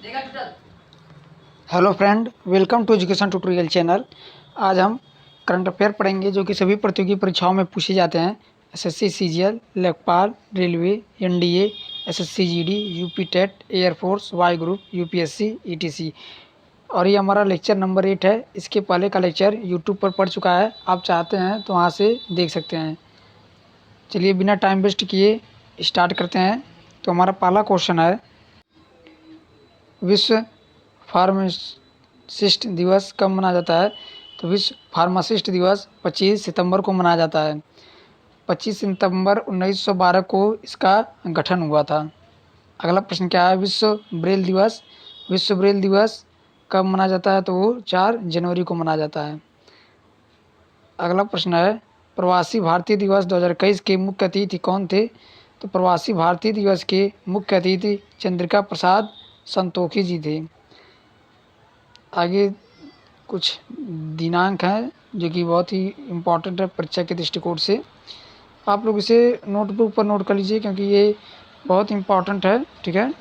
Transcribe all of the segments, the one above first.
Hello friend, welcome to education tutorial channel. आज हम current affair पढ़ेंगे जो कि सभी प्रतियोगी परीक्षाओं में पूछे जाते हैं। एसएससी, सीजीएल, लेखपाल, railway, NDA, SSC GD, UP TET, air force, Y group, UPSC, etc. और ये हमारा लेक्चर नंबर 8 है। इसके पहले का लेक्चर यूट्यूब पर पढ़ चुका है, आप चाहते हैं तो वहाँ से देख सकते हैं। चलिए बिना टाइम वेस्ट किए स्टार्ट करते हैं। तो हमारा पहला क्वेश्चन है, विश्व फार्मासिस्ट दिवस कब मनाया जाता है? तो विश्व फार्मासिस्ट दिवस 25 सितंबर को मनाया जाता है। 25 सितंबर 1912 को इसका गठन हुआ था। अगला प्रश्न क्या है, विश्व ब्रेल दिवस कब मनाया जाता है? तो वो 4 जनवरी को मनाया जाता है। अगला प्रश्न है, प्रवासी भारतीय दिवस 2021 के मुख्य अतिथि कौन थे? तो प्रवासी भारतीय दिवस के मुख्य अतिथि चंद्रिका प्रसाद संतोखी जी थे। आगे कुछ दिनांक हैं जो कि बहुत ही इम्पोर्टेंट है परीक्षा के दृष्टिकोण से। आप लोग इसे नोटबुक पर नोट कर लीजिए क्योंकि ये बहुत इम्पोर्टेंट है। ठीक है,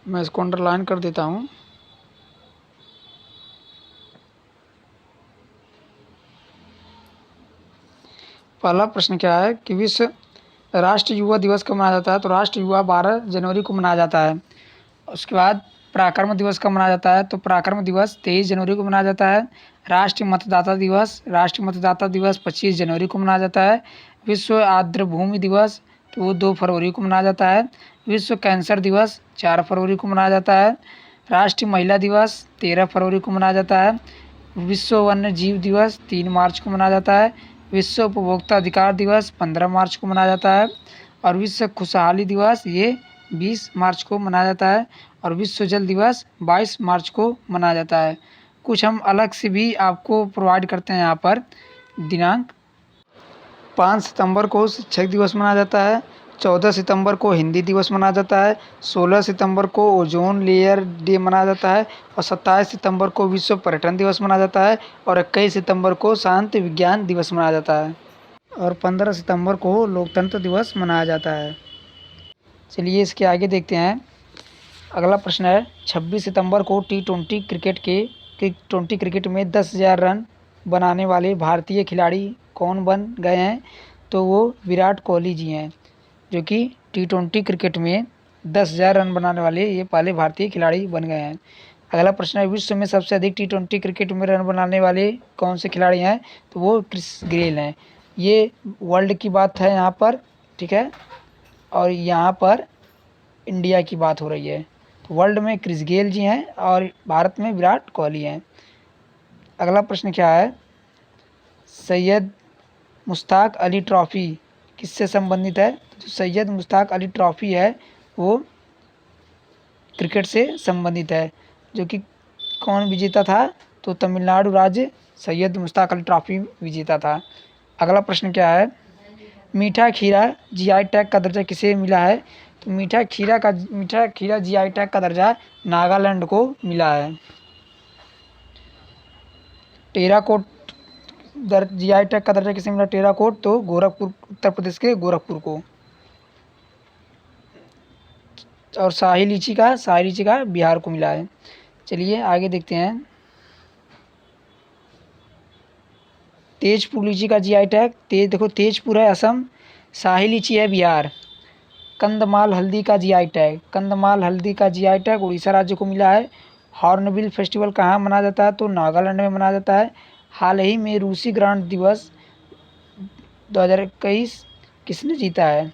मैं इसको अंडरलाइन कर देता हूँ। पहला प्रश्न क्या है कि विश्व राष्ट्रीय युवा दिवस कब मनाया जाता है? तो राष्ट्रीय युवा 12 जनवरी को मनाया जाता है। उसके बाद पराक्रम दिवस कब मनाया जाता है? तो पराक्रम दिवस 23 जनवरी को मनाया जाता है। राष्ट्रीय मतदाता दिवस 25 जनवरी को मनाया जाता है। विश्व आर्द्र भूमि दिवस तो वो 2 फरवरी को मनाया जाता है। विश्व कैंसर दिवस 4 फरवरी को मनाया जाता है। राष्ट्रीय महिला दिवस 13 फरवरी को मनाया जाता है। विश्व वन्य जीव दिवस 3 मार्च को मनाया जाता है। विश्व उपभोक्ता अधिकार दिवस 15 मार्च को मनाया जाता है। और विश्व खुशहाली दिवस ये 20 मार्च को मनाया जाता है। और विश्व जल दिवस 22 मार्च को मनाया जाता है। कुछ हम अलग से भी आपको प्रोवाइड करते हैं यहाँ पर दिनांक। 5 सितंबर को शिक्षक दिवस मनाया जाता है। 14 सितंबर को हिंदी दिवस मनाया जाता है। 16 सितंबर को ओजोन लेयर डे मनाया जाता है। और 27 सितंबर को विश्व पर्यटन दिवस मनाया जाता है। और 21 सितंबर को शांति विज्ञान दिवस मनाया जाता है। और 15 सितंबर को लोकतंत्र दिवस मनाया जाता है। चलिए इसके आगे देखते हैं। अगला प्रश्न है, 26 सितंबर को टी20 क्रिकेट में 10,000 रन बनाने वाले भारतीय खिलाड़ी कौन बन गए हैं? तो वो विराट कोहली जी हैं, जो कि टी20 क्रिकेट में 10,000 रन बनाने वाले ये पहले भारतीय खिलाड़ी बन गए हैं। अगला प्रश्न है, विश्व में सबसे अधिक टी20 क्रिकेट में रन बनाने वाले कौन से खिलाड़ी हैं? तो वो क्रिस गेल हैं। ये वर्ल्ड की बात है यहाँ पर, ठीक है, और यहाँ पर इंडिया की बात हो रही है। तो वर्ल्ड में क्रिस गेल जी हैं और भारत में विराट कोहली हैं। अगला प्रश्न क्या है, सैयद मुश्ताक अली ट्रॉफ़ी किससे संबंधित है? तो सैयद मुश्ताक अली ट्रॉफ़ी है वो क्रिकेट से संबंधित है, जो कि कौन विजेता था? तो तमिलनाडु राज्य सैयद मुश्ताक अली ट्रॉफ़ी विजेता था। अगला प्रश्न क्या है, मीठा खीरा जीआई टैग का दर्जा किसे मिला है? तो मीठा खीरा जीआई टैग का दर्जा नागालैंड को मिला है। टेराकोट जीआई टैग का दर्जा किसे मिला? टेराकोट तो गोरखपुर, उत्तर प्रदेश के गोरखपुर को। और शाही लीची का बिहार को मिला है। चलिए आगे देखते हैं। तेजपुर लीची का जीआई टैग, तेजपुर है असम, शाही लीची है बिहार। कंदमाल हल्दी का जीआई टैग उड़ीसा राज्य को मिला है। हॉर्नबिल फेस्टिवल कहाँ मनाया जाता है? तो नागालैंड में मनाया जाता है। हाल ही में रूसी ग्रांड दिवस 2021 किसने जीता है?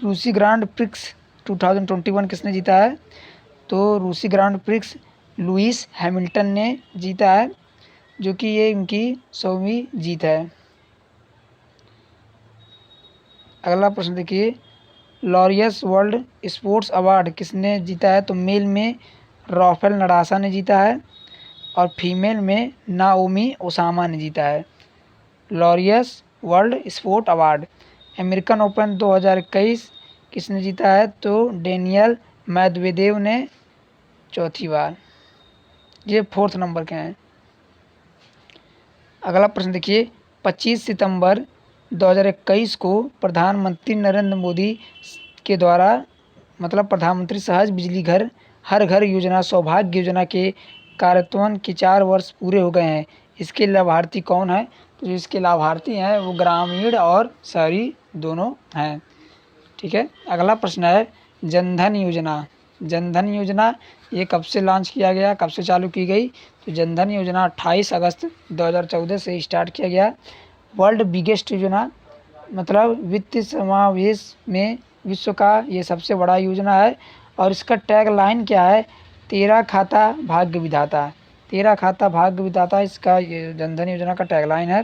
रूसी ग्रांड प्रिक्स 2021 किसने जीता है? तो रूसी ग्रांड प्रिक्स लुइस हैमिल्टन ने जीता है, जो कि ये इनकी 100वीं जीत है। अगला प्रश्न देखिए, लॉरियस वर्ल्ड स्पोर्ट्स अवार्ड किसने जीता है? तो मेल में राफेल नडासा ने जीता है और फीमेल में नाओमी ओसामा ने जीता है। Laureus world sport award. American open 2021 किसने जीता है? तो डेनियल मेदवेदेव ने चौथी बार। ये 4th नंबर के हैं। अगला प्रश्न देखिए, 25 सितंबर 2021 को प्रधानमंत्री नरेंद्र मोदी के द्वारा मतलब प्रधानमंत्री सहज बिजली घर हर घर योजना सौभाग्य योजना के कार्यान्वयन के 4 वर्ष पूरे हो गए हैं। इसके लाभार्थी कौन है? तो जो इसके लाभार्थी हैं वो ग्रामीण और शहरी दोनों हैं। ठीक है। अगला प्रश्न है जनधन योजना। जनधन योजना ये कब से लॉन्च किया गया, कब से चालू की गई? तो जनधन योजना 28 अगस्त 2014 से स्टार्ट किया गया। वर्ल्ड बिगेस्ट योजना मतलब वित्तीय समावेश में विश्व का ये सबसे बड़ा योजना है। और इसका टैग लाइन क्या है? तेरा खाता भाग्य विधाता। तेरा खाता भाग्य विधाता इसका ये जनधन योजना का टैग लाइन है।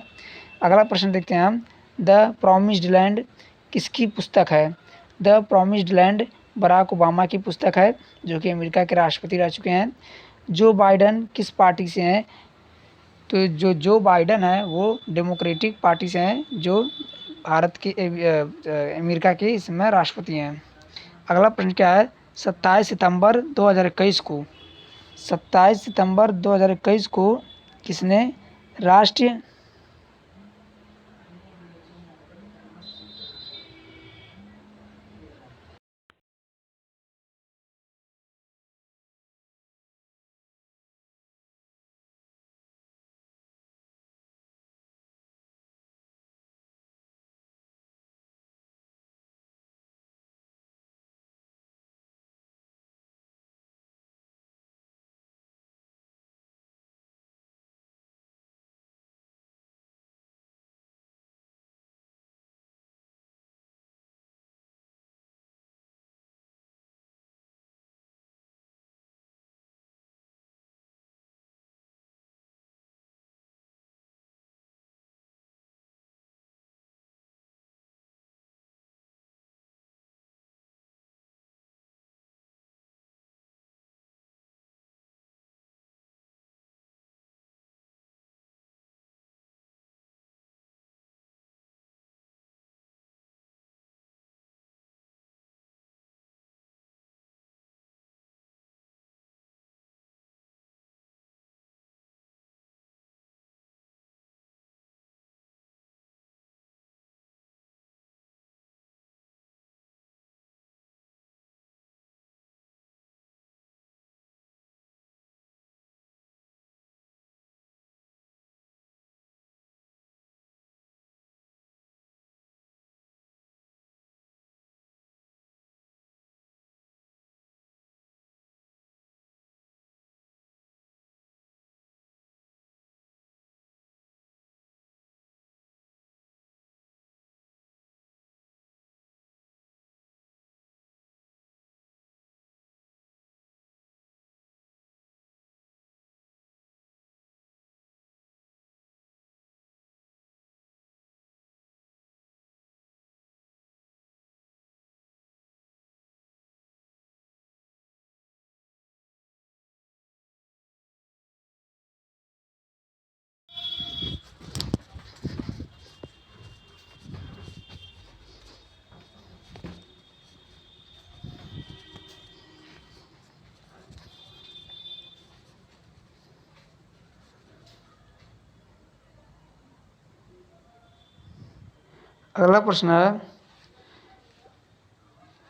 अगला प्रश्न देखते हैं हम। द प्रॉमिस्ड लैंड किसकी पुस्तक है? The promised land Barack Obama की पुस्तक है, जो कि अमेरिका के राष्ट्रपति रह चुके हैं। जो बाइडन किस पार्टी से हैं? तो जो बाइडन है वो डेमोक्रेटिक पार्टी से हैं, जो भारत के अमेरिका के इस समय राष्ट्रपति हैं। अगला प्रश्न क्या है? 27 सितंबर 2021 को 27 सितंबर 2021 को किसने राष्ट्रीय अगला प्रश्न है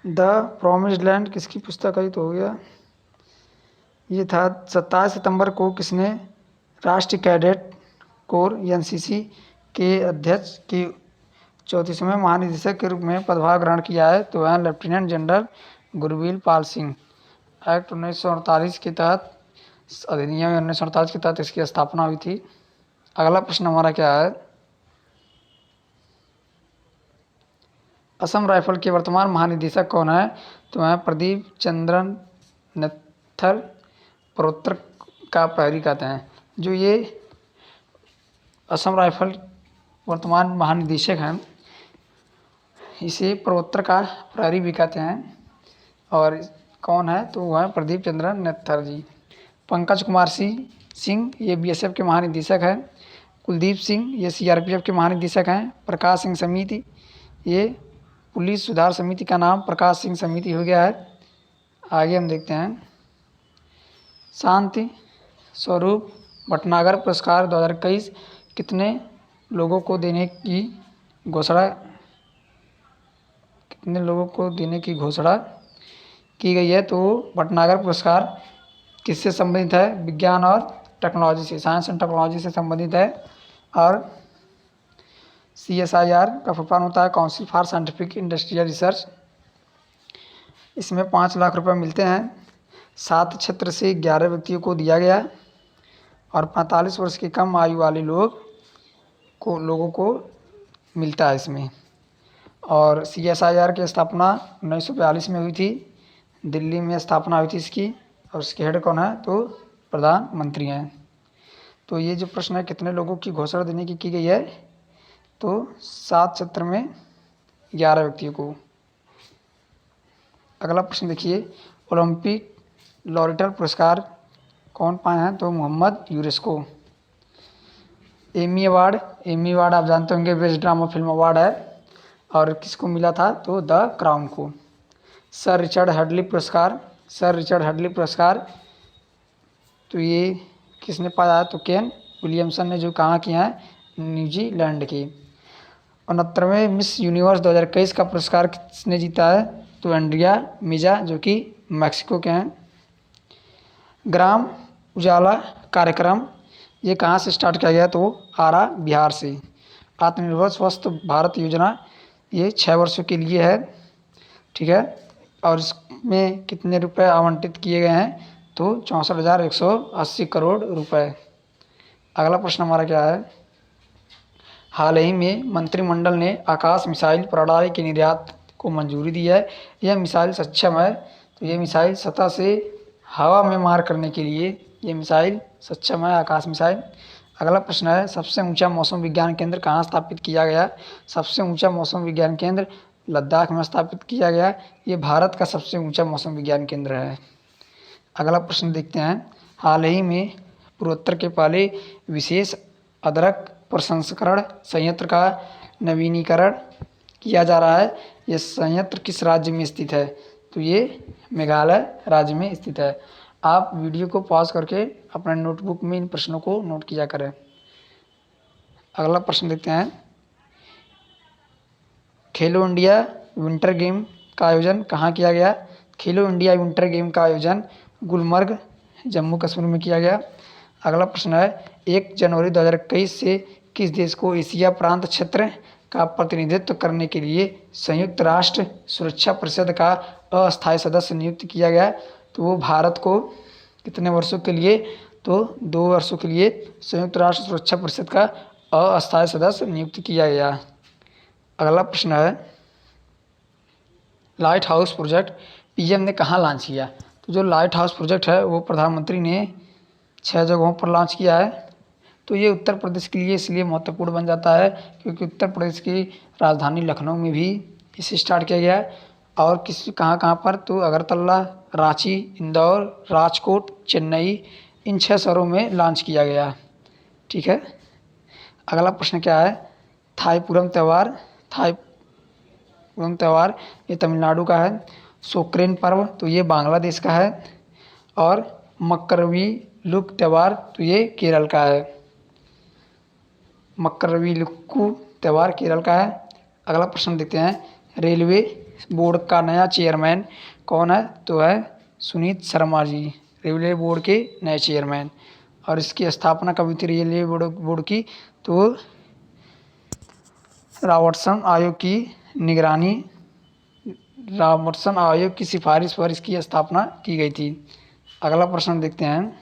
द प्रॉमिस्ड लैंड किसकी पुस्तक है? तो हो गया। ये था 27 सितंबर को किसने राष्ट्रीय कैडेट कोर एनसीसी के अध्यक्ष के 34वें महानिदेशक के रूप में पदभार ग्रहण किया है? तो है lieutenant general Gurbir Pal Singh. Act 1948 के तहत अधिनियम 1948 के तहत इसकी स्थापना हुई थी। अगला प्रश्न हमारा क्या है? असम राइफल के वर्तमान महानिदेशक कौन है? तो है प्रदीप चंद्रन नत्थर। पूर्वोत्तर का प्रहरी कहते हैं। जो ये असम राइफल वर्तमान महानिदेशक हैं, इसे पूर्वोत्तर का प्रहरी भी कहते हैं। और कौन है? तो वह है प्रदीप चंद्रन नत्थर जी। पंकज कुमार सिंह ये बीएसएफ के महानिदेशक हैं। कुलदीप सिंह ये सीआरपीएफ के महानिदेशक हैं। प्रकाश सिंह समिति ये पुलिस सुधार समिति का नाम प्रकाश सिंह समिति हो गया है। आगे हम देखते हैं। शांति स्वरूप भटनागर पुरस्कार 2021 कितने लोगों को देने की घोषणा कितने लोगों को देने की घोषणा की गई है? तो भटनागर पुरस्कार किससे संबंधित है? विज्ञान और टेक्नोलॉजी से, साइंस एंड टेक्नोलॉजी से संबंधित है। और CSIR का फुल फॉर्म होता है council for scientific industrial research. इसमें 5 लाख रुपए मिलते हैं। 7 क्षेत्र से 11 व्यक्तियों को दिया गया और 45 वर्ष की कम आयु वाले लोगों को मिलता है इसमें। और CSIR की स्थापना 1942 में हुई थी, दिल्ली में स्थापना हुई थी इसकी। और इसके हेड कौन है? तो प्रधानमंत्री हैं। तो ये जो प्रश्न है कितने लोगों की घोषणा देने की गई है? तो 7 क्षेत्र में 11 व्यक्तियों को। अगला प्रश्न देखिए, ओलंपिक लॉरेटर पुरस्कार कौन पाए हैं? तो मोहम्मद यूनेस्को। एमी अवार्ड आप जानते होंगे, बेस्ट ड्रामा फिल्म अवार्ड है। और किसको मिला था? तो द क्राउन को। सर रिचर्ड हैडली पुरस्कार तो ये किसने पाया है? तो केन विलियमसन ने, जो कहाँ की हैं? न्यूजीलैंड की। 69वें मिस यूनिवर्स 2021 का पुरस्कार किसने जीता है? तो एंड्रिया मिजा, जो कि मैक्सिको के हैं। ग्राम उजाला कार्यक्रम ये कहाँ से स्टार्ट किया गया? तो आरा, बिहार से। आत्मनिर्भर स्वस्थ भारत योजना ये 6 वर्षों के लिए है, ठीक है। और इसमें कितने रुपए आवंटित किए गए हैं? तो 64,180 करोड़ रुपए। अगला प्रश्न हमारा क्या है? हाल ही में मंत्रिमंडल ने आकाश मिसाइल प्रणाली के निर्यात को मंजूरी दी है। यह मिसाइल सक्षम है, तो ये मिसाइल सतह से हवा में मार करने के लिए ये मिसाइल सक्षम है, आकाश मिसाइल। अगला प्रश्न है, सबसे ऊंचा मौसम विज्ञान केंद्र कहाँ स्थापित किया गया? सबसे ऊंचा मौसम विज्ञान केंद्र लद्दाख में स्थापित किया गया। ये भारत का सबसे ऊंचा मौसम विज्ञान केंद्र है। अगला प्रश्न देखते हैं, हाल ही में पूर्वोत्तर के पहले विशेष अदरक प्रसंस्करण संयंत्र का नवीनीकरण किया जा रहा है। यह संयंत्र किस राज्य में स्थित है? तो ये मेघालय राज्य में स्थित है। आप वीडियो को पॉज करके अपने नोटबुक में इन प्रश्नों को नोट किया करें। अगला प्रश्न देखते हैं, खेलो इंडिया विंटर गेम का आयोजन कहाँ किया गया? खेलो इंडिया विंटर गेम का आयोजन गुलमर्ग, जम्मू कश्मीर में किया गया। अगला प्रश्न है, 1 जनवरी 2021 से किस देश को एशिया प्रांत क्षेत्र का प्रतिनिधित्व करने के लिए संयुक्त राष्ट्र सुरक्षा परिषद का अस्थायी सदस्य नियुक्त किया गया? तो वो भारत को कितने वर्षों के लिए? तो 2 वर्षों के लिए संयुक्त राष्ट्र सुरक्षा परिषद का अस्थायी सदस्य नियुक्त किया गया। अगला प्रश्न है, लाइट हाउस प्रोजेक्ट PM ने कहाँ लॉन्च किया? तो जो लाइट हाउस प्रोजेक्ट है वो प्रधानमंत्री ने 6 जगहों पर लॉन्च किया है। तो ये उत्तर प्रदेश के लिए इसलिए महत्वपूर्ण बन जाता है क्योंकि उत्तर प्रदेश की राजधानी लखनऊ में भी इसे स्टार्ट किया गया है। और कहाँ पर? तो अगरतला, रांची, इंदौर, राजकोट, चेन्नई, इन 6 शहरों में लॉन्च किया गया, ठीक है। अगला प्रश्न क्या है, थाईपुरम त्यौहार ये तमिलनाडु का है। सोक्रेन पर्व तो ये बांग्लादेश का है। और मकरविलुक्कू त्यौहार तो ये केरल का है। मकरविलुक्कू त्यौहार केरल का है। अगला प्रश्न देखते हैं, रेलवे बोर्ड का नया चेयरमैन कौन है? तो है सुनीत शर्मा जी, रेलवे बोर्ड के नए चेयरमैन। और इसकी स्थापना कब हुई थी रेलवे बोर्ड की? तो रॉबर्टसन आयोग की सिफारिश पर इसकी स्थापना की गई थी। अगला प्रश्न देखते हैं,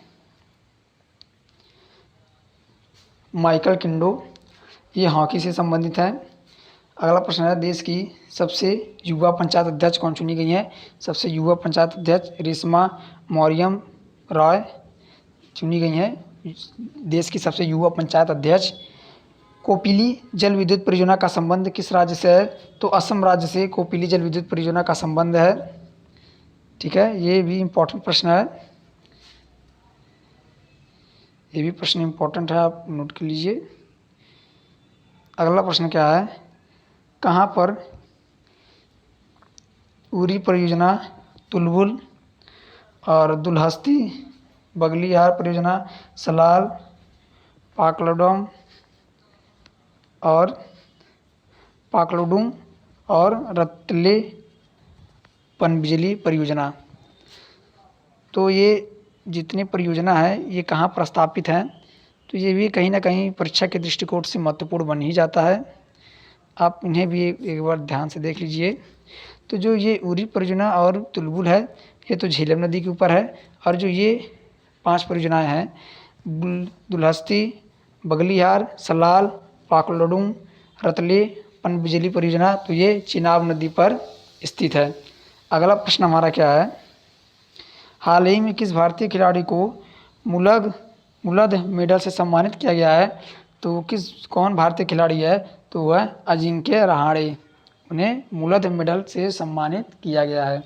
माइकल किंडो ये हॉकी से संबंधित है। अगला प्रश्न है, देश की सबसे युवा पंचायत अध्यक्ष कौन चुनी गई हैं? सबसे युवा पंचायत अध्यक्ष रेशमा मौर्यम रॉय चुनी गई हैं, देश की सबसे युवा पंचायत अध्यक्ष। कोपिली जल विद्युत परियोजना का संबंध किस राज्य से है? तो असम राज्य से कोपिली जल विद्युत परियोजना का संबंध है, ठीक है। ये भी इम्पोर्टेंट प्रश्न है, ये भी प्रश्न इम्पोर्टेंट है, आप नोट कर लीजिए। अगला प्रश्न क्या है, कहाँ पर उरी परियोजना, तुलबुल और दुलहस्ती, बगलिहार परियोजना, सलाल, पाकलडोम और पाकलोडुंग और रतले पनबिजली परियोजना। तो ये जितनी परियोजना है ये कहाँ प्रस्तापित हैं, तो ये भी कहीं ना कहीं परीक्षा के दृष्टिकोण से महत्वपूर्ण बन ही जाता है। आप इन्हें भी एक बार ध्यान से देख लीजिए। तो जो ये उरी परियोजना और तुलबुल है ये तो झेलम नदी के ऊपर है, और जो ये 5 परियोजनाएं हैं दुलहस्ती, बगलिहार, सलाल, पाकलोडुंग, रतले पनबिजली परियोजना, तो ये चिनाब नदी पर स्थित है। अगला प्रश्न हमारा क्या है, हाल ही में किस भारतीय खिलाड़ी को मुलद मेडल से सम्मानित किया गया है। तो कौन भारतीय खिलाड़ी है, तो वह अजिंक्य रहाणे, उन्हें मुलद मेडल से सम्मानित किया गया है।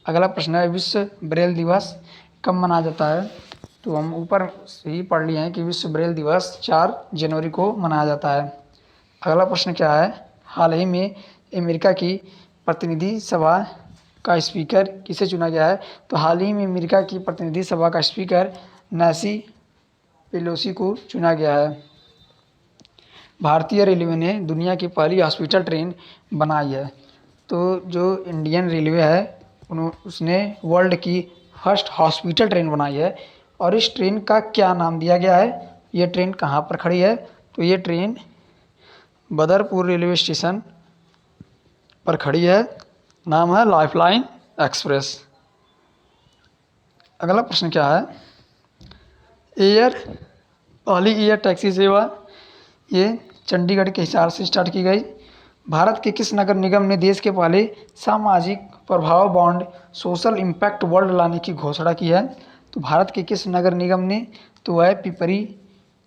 अगला प्रश्न है, विश्व ब्रेल दिवस कब मनाया जाता है। तो हम ऊपर से ही पढ़ लिए हैं कि विश्व ब्रेल दिवस 4 जनवरी को मनाया जाता है। अगला प्रश्न क्या है, हाल ही में अमेरिका की प्रतिनिधि सभा का स्पीकर किसे चुना गया है। तो हाल ही में अमेरिका की प्रतिनिधि सभा का स्पीकर नैन्सी पेलोसी को चुना गया है। भारतीय रेलवे ने दुनिया की पहली हॉस्पिटल ट्रेन बनाई है। तो जो इंडियन रेलवे है उसने वर्ल्ड की फर्स्ट हॉस्पिटल ट्रेन बनाई है, और इस ट्रेन का क्या नाम दिया गया है, ये ट्रेन कहाँ पर खड़ी है। तो ये ट्रेन बदरपुर रेलवे स्टेशन पर खड़ी है, नाम है लाइफलाइन एक्सप्रेस। अगला प्रश्न क्या है, पहली एयर टैक्सी सेवा ये चंडीगढ़ के हिसार से स्टार्ट की गई। भारत के किस नगर निगम ने देश के पहले सामाजिक प्रभाव बॉन्ड सोशल इम्पैक्ट वर्ल्ड लाने की घोषणा की है। तो भारत के किस नगर निगम ने, तो वह पिपरी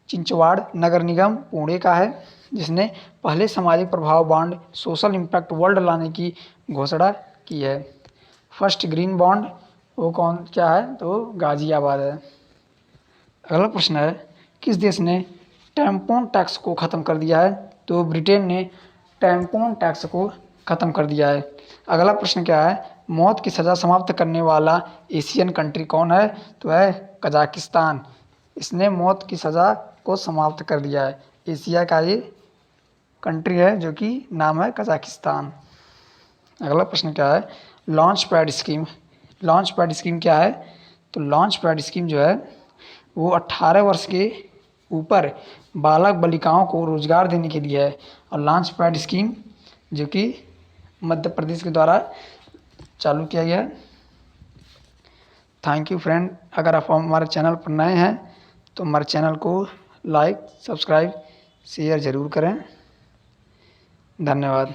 चिंचवाड़ नगर निगम पुणे का है, जिसने पहले सामाजिक प्रभाव बॉन्ड सोशल इम्पैक्ट वर्ल्ड लाने की घोषणा की है। फर्स्ट ग्रीन बॉन्ड वो क्या है, तो गाजियाबाद है। अगला प्रश्न है, किस देश ने टैम्पोन टैक्स को ख़त्म कर दिया है। तो ब्रिटेन ने टैम्पोन टैक्स को ख़त्म कर दिया है। अगला प्रश्न क्या है, मौत की सज़ा समाप्त करने वाला एशियन कंट्री कौन है। तो है कजाकिस्तान, इसने मौत की सज़ा को समाप्त कर दिया है। एशिया का ये कंट्री है जो कि नाम है कजाकिस्तान। अगला प्रश्न क्या है, लॉन्च पैड स्कीम क्या है। तो लॉन्च पैड स्कीम जो है वो 18 वर्ष के ऊपर बालक बालिकाओं को रोजगार देने के लिए है, और लॉन्च पैड स्कीम जो कि मध्य प्रदेश के द्वारा चालू किया गया है। थैंक यू फ्रेंड, अगर आप हमारे चैनल पर नए हैं तो हमारे चैनल को लाइक, सब्सक्राइब, शेयर ज़रूर करें। धन्यवाद।